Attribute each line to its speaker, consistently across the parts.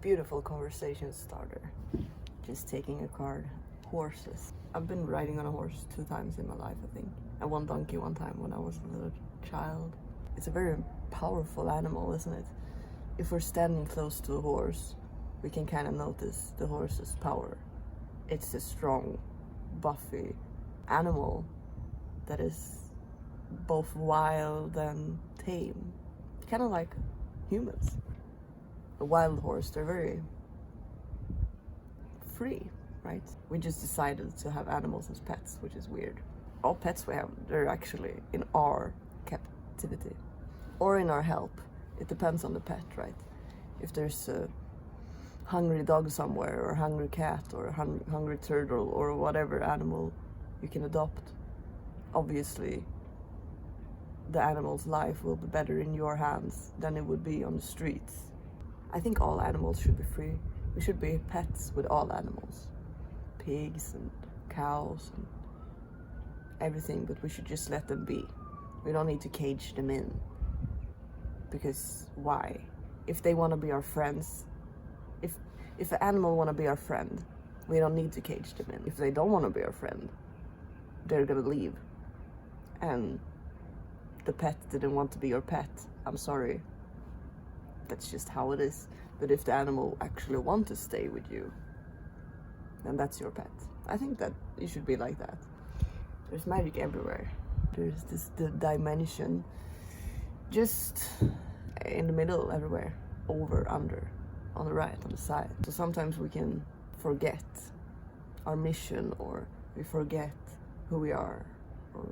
Speaker 1: Beautiful conversation starter. Just taking a card. Horses. I've been riding on a horse 2 times in my life, I think. And 1 donkey 1 time when I was a little child. It's a very powerful animal, isn't it? If we're standing close to a horse, we can kind of notice the horse's power. It's a strong, buffy animal that is both wild and tame. Kind of like humans. A wild horse, they're very free, right? We just decided to have animals as pets, which is weird. All pets we have, they're actually in our captivity or in our help. It depends on the pet, right? If there's a hungry dog somewhere, or a hungry cat, or a hungry turtle, or whatever animal you can adopt, obviously the animal's life will be better in your hands than it would be on the streets. I think all animals should be free. We should be pets with all animals. Pigs and cows and everything, but we should just let them be. We don't need to cage them in. Because why? If they want to be our friends, if an animal want to be our friend, we don't need to cage them in. If they don't want to be our friend, they're gonna leave. And the pet didn't want to be your pet. I'm sorry. That's just how it is. But if the animal actually want to stay with you, then that's your pet. I think that it should be like that. There's magic everywhere. There's the dimension just in the middle everywhere. Over, under, on the right, on the side. So sometimes we can forget our mission, or we forget who we are, or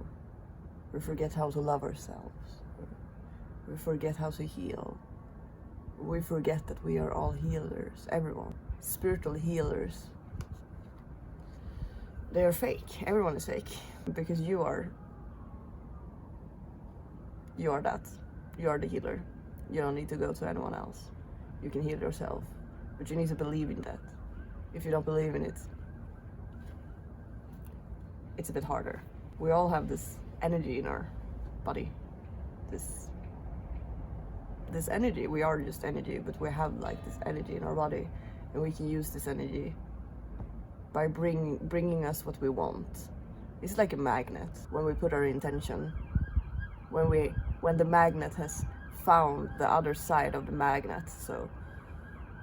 Speaker 1: we forget how to love ourselves, or we forget how to heal. We forget that we are all healers, everyone. Spiritual healers. They are fake. Everyone is fake. Because you are that. You are the healer. You don't need to go to anyone else. You can heal yourself. But you need to believe in that. If you don't believe in it, it's a bit harder. We all have this energy in our body. This energy, we are just energy, but we have like this energy in our body, and we can use this energy by bringing us what we want. It's like a magnet. When we put our intention, when the magnet has found the other side of the magnet, so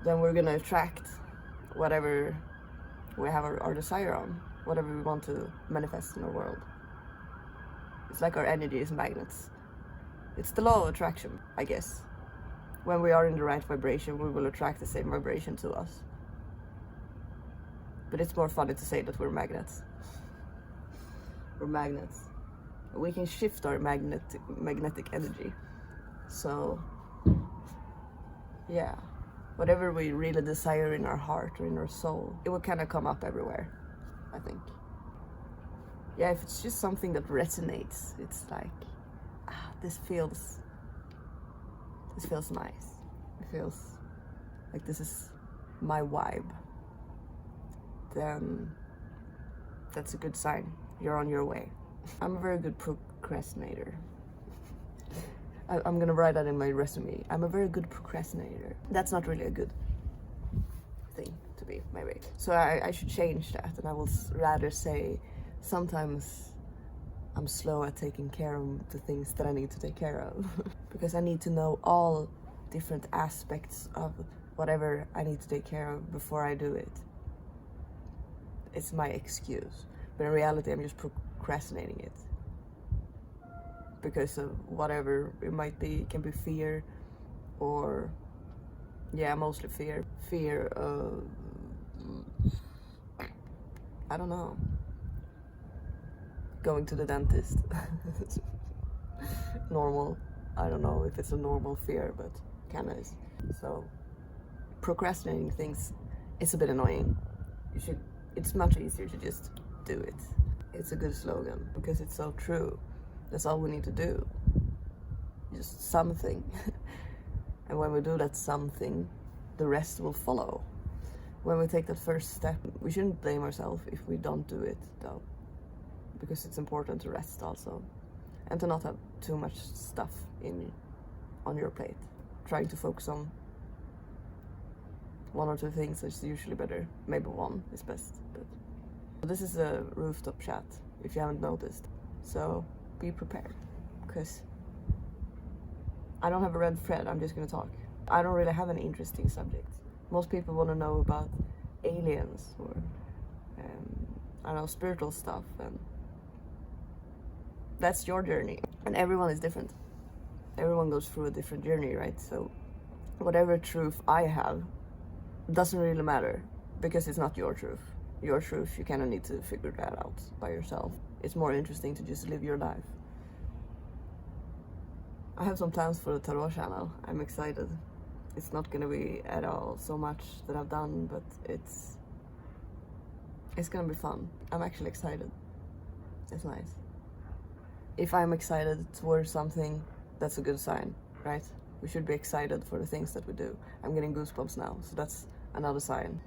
Speaker 1: then we're gonna attract whatever we have our desire on, whatever we want to manifest in our world. It's like our energy is magnets. It's the law of attraction, I guess. When we are in the right vibration, we will attract the same vibration to us. But it's more funny to say that we're magnets. We're magnets. We can shift our magnetic energy. So, yeah. Whatever we really desire in our heart or in our soul, it will kind of come up everywhere, I think. Yeah, if it's just something that resonates, it's like, this feels nice. It feels like this is my vibe. Then that's a good sign. You're on your way. I'm a very good procrastinator. I'm gonna write that in my resume. I'm a very good procrastinator. That's not really a good thing to be, maybe. So I should change that, and I will rather say sometimes I'm slow at taking care of the things that I need to take care of. Because I need to know all different aspects of whatever I need to take care of before I do it. It's my excuse. But in reality, I'm just procrastinating it. Because of whatever it might be. It can be fear, or, yeah, mostly fear. Fear of, I don't know, going to the dentist. Normal. I don't know if it's a normal fear, but kinda is. So procrastinating things is a bit annoying. It's much easier to just do it. It's a good slogan because it's so true. That's all we need to do. Just something. And when we do that something, the rest will follow. When we take that first step, we shouldn't blame ourselves if we don't do it, though. Because it's important to rest also. And to not have too much stuff on your plate. Trying to focus on 1 or 2 things is usually better. Maybe 1 is best. But this is a rooftop chat, if you haven't noticed. So be prepared, because I don't have a red thread. I'm just gonna talk. I don't really have any interesting subjects. Most people want to know about aliens or I don't know, spiritual stuff, and that's your journey. And everyone is different. Everyone goes through a different journey, right? So whatever truth I have doesn't really matter, because it's not your truth. Your truth, you kind of need to figure that out by yourself. It's more interesting to just live your life. I have some plans for the Tarot channel. I'm excited. It's not gonna be at all so much that I've done, but it's gonna be fun. I'm actually excited. It's nice. If I'm excited towards something, that's a good sign, right? We should be excited for the things that we do. I'm getting goosebumps now, so that's another sign.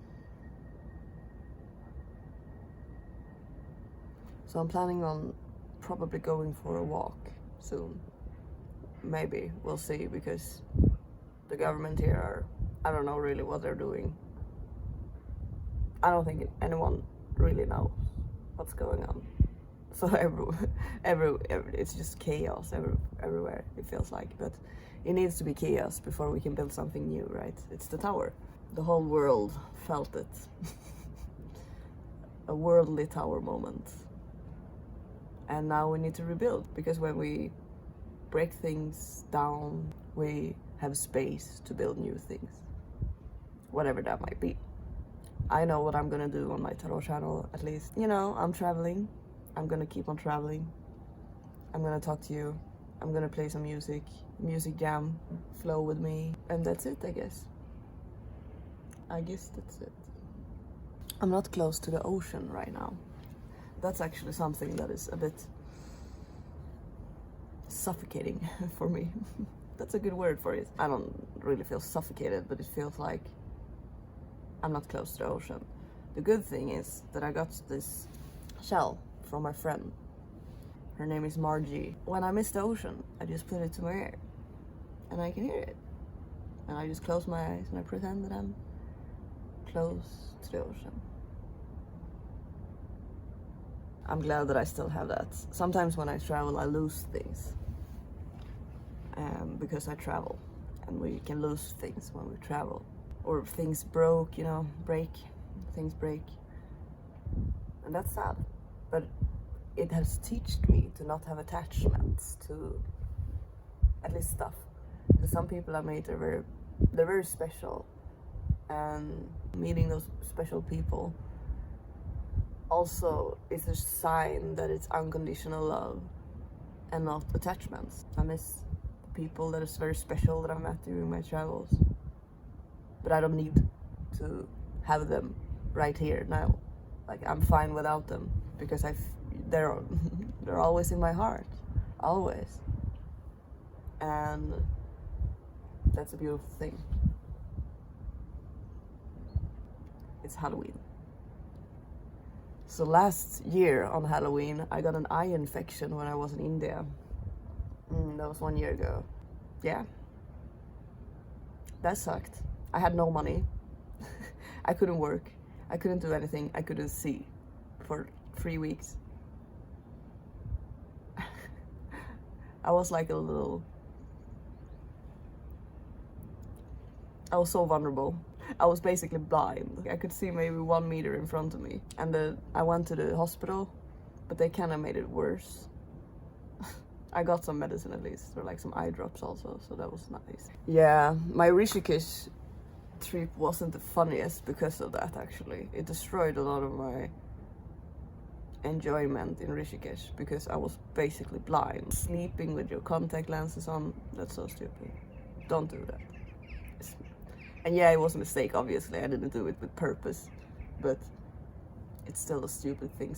Speaker 1: So I'm planning on probably going for a walk soon. Maybe, we'll see, because the government here are, I don't know really what they're doing. I don't think anyone really knows what's going on. So it's just chaos everywhere, it feels like. But it needs to be chaos before we can build something new, right? It's the tower. The whole world felt it. A worldly tower moment. And now we need to rebuild, because when we break things down, we have space to build new things. Whatever that might be. I know what I'm gonna do on my Tarot channel, at least. You know, I'm traveling. I'm gonna keep on traveling. I'm gonna talk to you. I'm gonna play some music. Music jam. Flow with me. And that's it, I guess. I guess that's it. I'm not close to the ocean right now. That's actually something that is a bit suffocating for me. That's a good word for it. I don't really feel suffocated, but it feels like I'm not close to the ocean. The good thing is that I got this shell from my friend. Her name is Margie. When I miss the ocean, I just put it to my ear and I can hear it. And I just close my eyes and I pretend that I'm close to the ocean. I'm glad that I still have that. Sometimes when I travel, I lose things. Because I travel, and we can lose things when we travel. Or things broke, you know, things break. And that's sad. But it has taught me to not have attachments to at least stuff. Because some people I meet are they're very special. And meeting those special people also is a sign that it's unconditional love and not attachments. I miss people that is very special that I met during my travels, but I don't need to have them right here now. Like, I'm fine without them, because they're always in my heart, always, and that's a beautiful thing. It's Halloween. So last year on Halloween, I got an eye infection when I was in India. That was 1 year ago. Yeah. That sucked. I had no money. I couldn't work. I couldn't do anything. I couldn't see for 3 weeks. I was like I was so vulnerable. I was basically blind. I could see maybe 1 meter in front of me. And I went to the hospital, but they kind of made it worse. I got some medicine at least, or like some eye drops also, so that was nice. Yeah, my Rishikesh trip wasn't the funniest because of that, actually. It destroyed a lot of my enjoyment in Rishikesh, because I was basically blind. Sleeping with your contact lenses on, that's so stupid. Don't do that. And yeah, it was a mistake, obviously. I didn't do it with purpose, but it's still a stupid thing.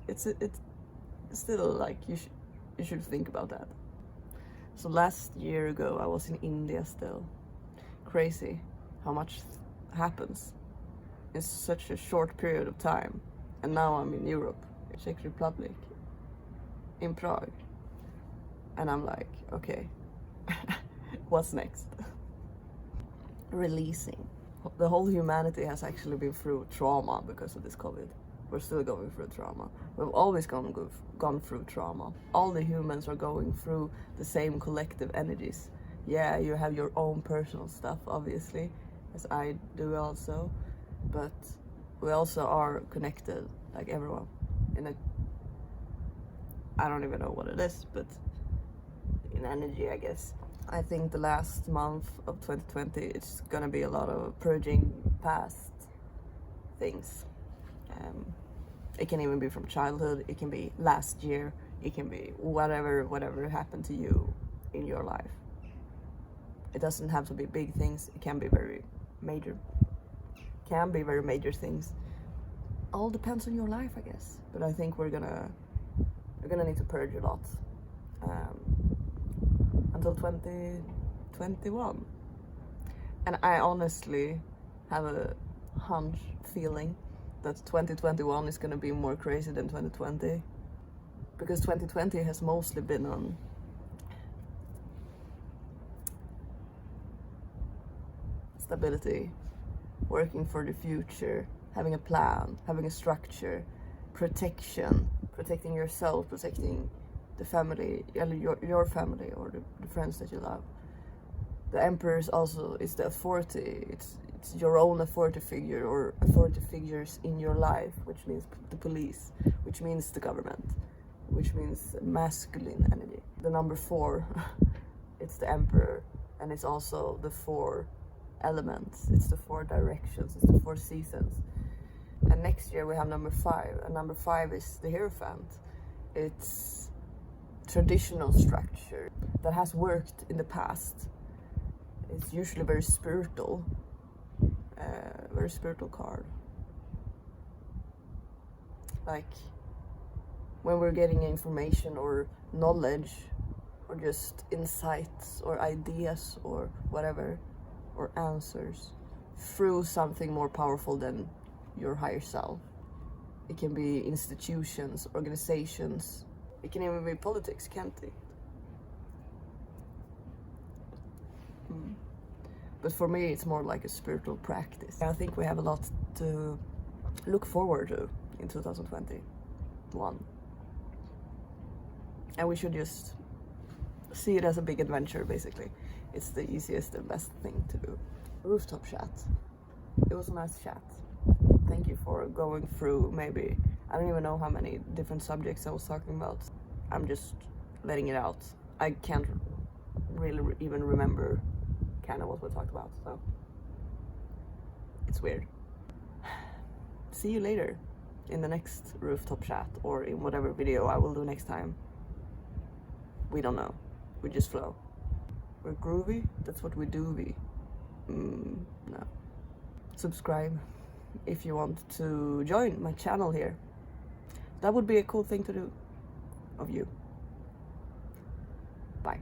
Speaker 1: It's still like, you should think about that. So last year ago, I was in India still. Crazy how much happens in such a short period of time. And now I'm in Europe, Czech Republic, in Prague. And I'm like, okay, what's next? Releasing. The whole humanity has actually been through trauma because of this COVID. We're still going through trauma. We've always gone through trauma. All the humans are going through the same collective energies. Yeah, you have your own personal stuff, obviously, as I do also, but we also are connected, like everyone, in a, I don't even know what it is, but in energy, I guess. I think the last month of 2020, it's gonna be a lot of purging past things. It can even be from childhood, it can be last year, it can be whatever happened to you in your life. It doesn't have to be big things, it can be very major. Can be very major things. All depends on your life, I guess. But I think we're gonna need to purge a lot until 2021. And I honestly have a hunch feeling that 2021 is gonna be more crazy than 2020. Because 2020 has mostly been on stability, working for the future, having a plan, having a structure, protection, protecting yourself, protecting the family, your family, or the friends that you love. The emperor is the authority. It's your own authority figure or authority figures in your life, which means the police, which means the government, which means masculine energy. The number 4, it's the emperor, and it's also the 4 elements, it's the 4 directions, it's the 4 seasons. And next year we have number 5, and number 5 is the Hierophant. It's traditional structure that has worked in the past. It's usually very spiritual card. Like when we're getting information or knowledge or just insights or ideas or whatever, or answers through something more powerful than your higher self. It can be institutions, organizations, it can even be politics, can't it? But for me, it's more like a spiritual practice. I think we have a lot to look forward to in 2021. And we should just see it as a big adventure, basically. It's the easiest and best thing to do. Rooftop chat. It was a nice chat. Thank you for going through maybe, I don't even know how many different subjects I was talking about. I'm just letting it out. I can't really even remember kind of what we talked about, so it's weird. See you later in the next rooftop chat or in whatever video I will do next time. We don't know. We just flow. We're groovy. That's what we do. No. Subscribe if you want to join my channel here. That would be a cool thing to do of you. Bye.